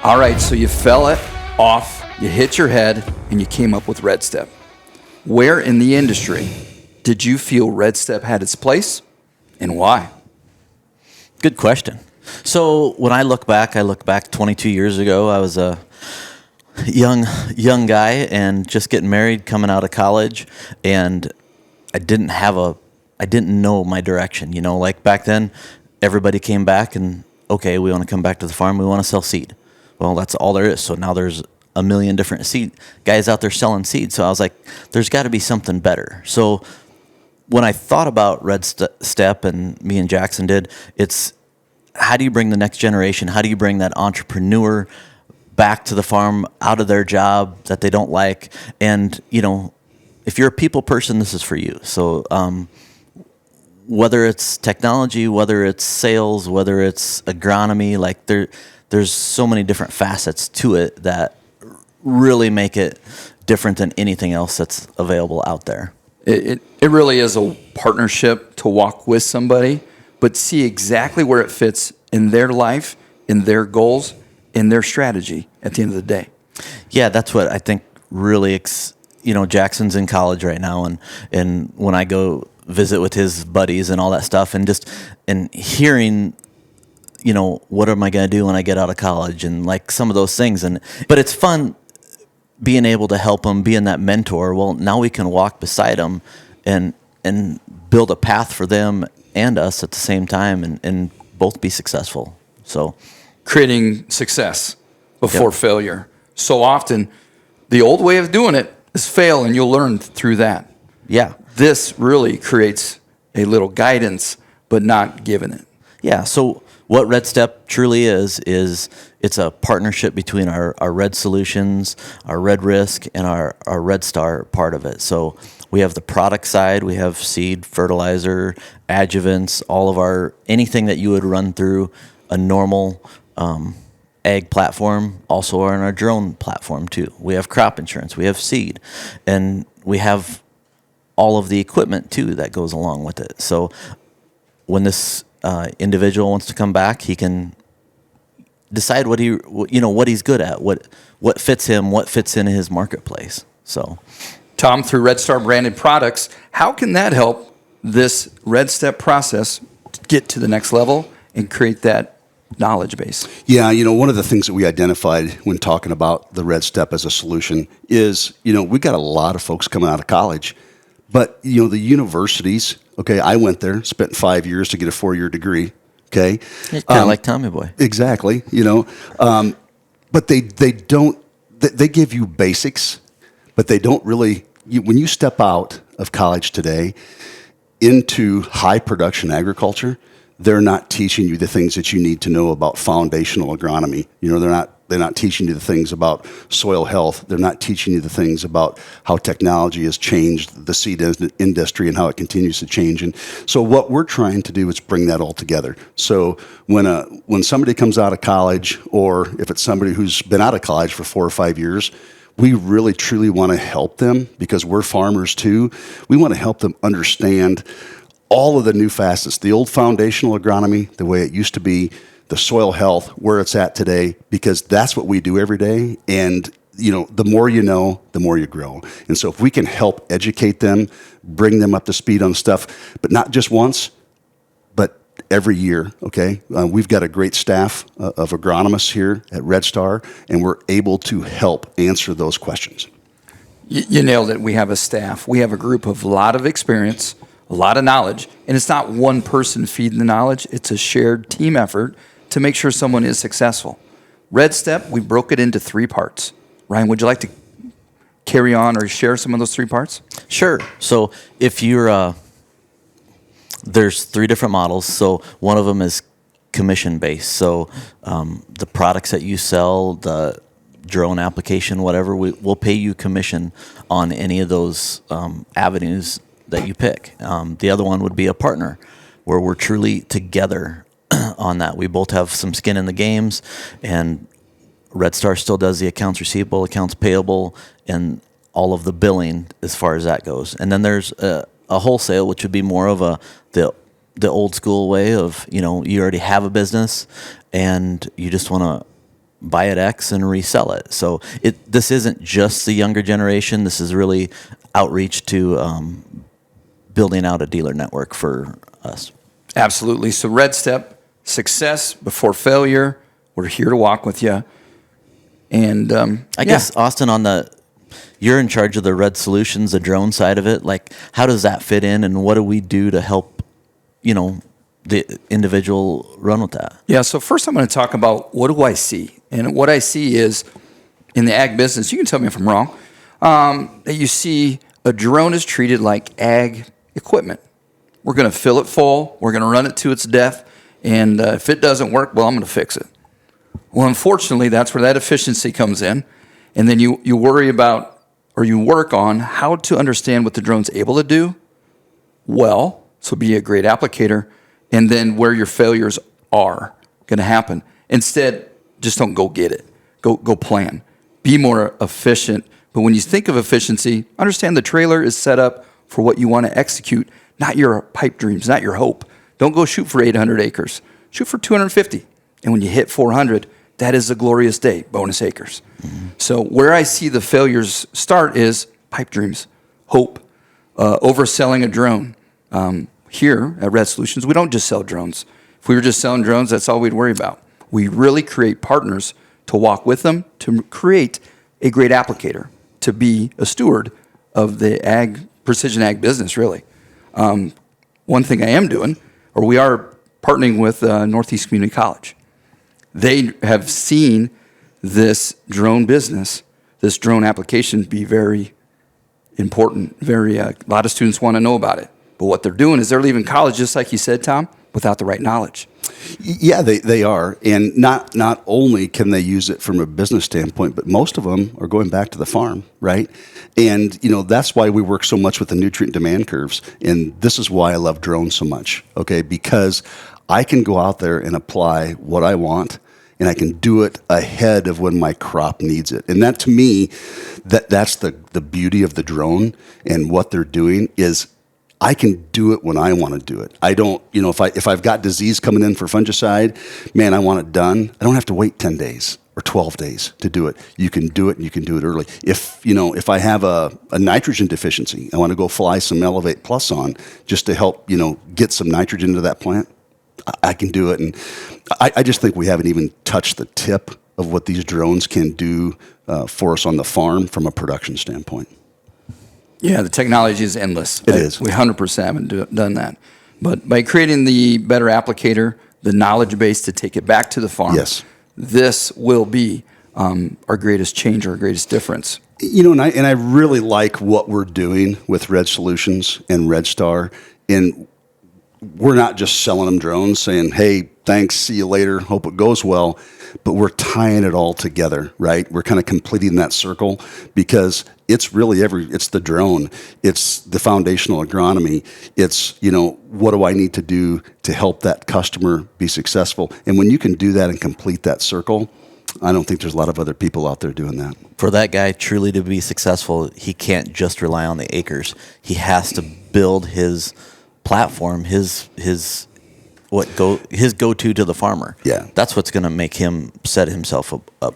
All right, so you fell it off, you hit your head, and you came up with REDSTEP. Where in the industry did you feel REDSTEP had its place, and why? Good question. So when I look back 22 years ago. I was a young guy and just getting married, coming out of college, and I didn't know my direction. You know, like back then, everybody came back and, okay, we want to come back to the farm. We want to sell seed. Well, that's all there is. So now there's a million different seed guys out there selling seed. So I was like, there's got to be something better. So when I thought about REDSTEP, and me and Jackson did, it's how do you bring the next generation? How do you bring that entrepreneur back to the farm, out of their job that they don't like? And, you know, if you're a people person, this is for you. So whether it's technology, whether it's sales, whether it's agronomy, like there's so many different facets to it that really make it different than anything else that's available out there. It really is a partnership to walk with somebody, but see exactly where it fits in their life, in their goals, in their strategy at the end of the day. Yeah, that's what I think really, Jackson's in college right now, and when I go visit with his buddies and all that stuff, and hearing, what am I going to do when I get out of college, and like some of those things. But it's fun being able to help them, being that mentor. Well, now we can walk beside them and build a path for them and us at the same time, and both be successful. So creating success before failure. So often, the old way of doing it is fail, and you'll learn through that. Yeah. This really creates a little guidance, but not giving it. Yeah. So what REDSTEP truly is it's a partnership between our Red Solutions, our Red Risk, and our REDSTAR part of it. So we have the product side, we have seed, fertilizer, adjuvants, anything that you would run through a normal ag platform, also on our drone platform too. We have crop insurance, we have seed, and we have all of the equipment too that goes along with it. So when this individual wants to come back, he can decide what he's good at, what fits him, what fits in his marketplace. So, Tom, through REDSTAR branded products, how can that help this REDSTEP process get to the next level and create that knowledge base? Yeah, one of the things that we identified when talking about the REDSTEP as a solution is, we got a lot of folks coming out of college, but the universities. Okay, I went there, spent 5 years to get a 4-year degree. Okay, it's kind of like Tommy Boy. Exactly. But they don't. They give you basics, but they don't really. When you step out of college today into high production agriculture, they're not teaching you the things that you need to know about foundational agronomy. They're not teaching you the things about soil health. They're not teaching you the things about how technology has changed the seed industry and how it continues to change. And so what we're trying to do is bring that all together. So when somebody comes out of college, or if it's somebody who's been out of college for 4 or 5 years, we really truly want to help them, because we're farmers too. We want to help them understand all of the new facets, the old foundational agronomy, the way it used to be, the soil health, where it's at today, because that's what we do every day. And, the more you know, the more you grow. And so if we can help educate them, bring them up to speed on stuff, but not just once, but every year, okay? We've got a great staff of agronomists here at REDSTAR, and we're able to help answer those questions. You nailed it. We have a staff. We have a group of a lot of experience, a lot of knowledge, and it's not one person feeding the knowledge. It's a shared team effort to make sure someone is successful. REDSTEP, we broke it into 3 parts. Ryan, would you like to carry on or share some of those 3 parts? Sure. So if you're, there's 3 different models. So one of them is commission-based. So the products that you sell, the drone application, whatever, we'll pay you commission on any of those avenues that you pick. The other one would be a partner, where we're truly together on that. We both have some skin in the games, and REDSTAR still does the accounts receivable, accounts payable, and all of the billing as far as that goes. And then there's a wholesale, which would be more of the old school way of, you already have a business and you just want to buy at X and resell it. So this isn't just the younger generation. This is really outreach to building out a dealer network for us. Absolutely. So REDSTEP, success before failure. We're here to walk with you. And I guess, Austin, you're in charge of the Red Solutions, the drone side of it. Like, how does that fit in, and what do we do to help, the individual run with that? Yeah, so first I'm going to talk about what do I see. And what I see is in the ag business, you can tell me if I'm wrong, that you see a drone is treated like ag equipment. We're going to fill it full. We're going to run it to its death. And if it doesn't work, well, I'm going to fix it. Well, unfortunately, that's where that efficiency comes in. And then you worry about, or you work on how to understand what the drone's able to do well, so be a great applicator, and then where your failures are going to happen. Instead, just don't go get it. Go plan. Be more efficient. But when you think of efficiency, understand the trailer is set up for what you want to execute, not your pipe dreams, not your hope. Don't go shoot for 800 acres. Shoot for 250. And when you hit 400, that is a glorious day, bonus acres. Mm-hmm. So where I see the failures start is pipe dreams, hope, overselling a drone. Here at Red Solutions, we don't just sell drones. If we were just selling drones, that's all we'd worry about. We really create partners to walk with them, to create a great applicator, to be a steward of the precision ag business, really. One thing I am doing, or we are partnering with Northeast Community College. They have seen this drone business, this drone application be very important. A lot of students want to know about it. But what they're doing is they're leaving college, just like you said, Tom, without the right knowledge. Yeah, they are. And not only can they use it from a business standpoint, but most of them are going back to the farm, right? And, that's why we work so much with the nutrient demand curves. And this is why I love drones so much, okay? Because I can go out there and apply what I want, and I can do it ahead of when my crop needs it. And that, to me, that's the beauty of the drone and what they're doing is I can do it when I want to do it. I don't, if I've got disease coming in for fungicide, man, I want it done. I don't have to wait 10 days or 12 days to do it. You can do it, and you can do it early. If I have a nitrogen deficiency, I want to go fly some Elevate Plus on just to help, get some nitrogen into that plant, I can do it. And I just think we haven't even touched the tip of what these drones can do for us on the farm from a production standpoint. Yeah, the technology is endless. It is. We 100% haven't done that. But by creating the better applicator, the knowledge base to take it back to the farm, yes, this will be our greatest change, our greatest difference. And I really like what we're doing with Red Solutions and REDSTAR. And we're not just selling them drones saying, hey, thanks, see you later, hope it goes well. But we're tying it all together, right? We're kind of completing that circle because it's really it's the drone, it's the foundational agronomy, it's, what do I need to do to help that customer be successful? And when you can do that and complete that circle, I don't think there's a lot of other people out there doing that. For that guy truly to be successful, he can't just rely on the acres. He has to build his platform, his go-to to the farmer. Yeah. That's what's going to make him set himself up.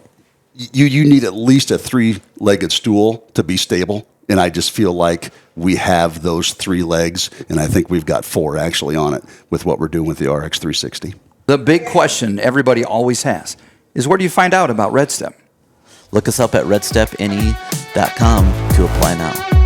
You need at least a 3-legged stool to be stable, and I just feel like we have those 3 legs, and I think we've got 4 actually on it with what we're doing with the RX360. The big question everybody always has is, where do you find out about REDSTEP? Look us up at redstepne.com to apply now.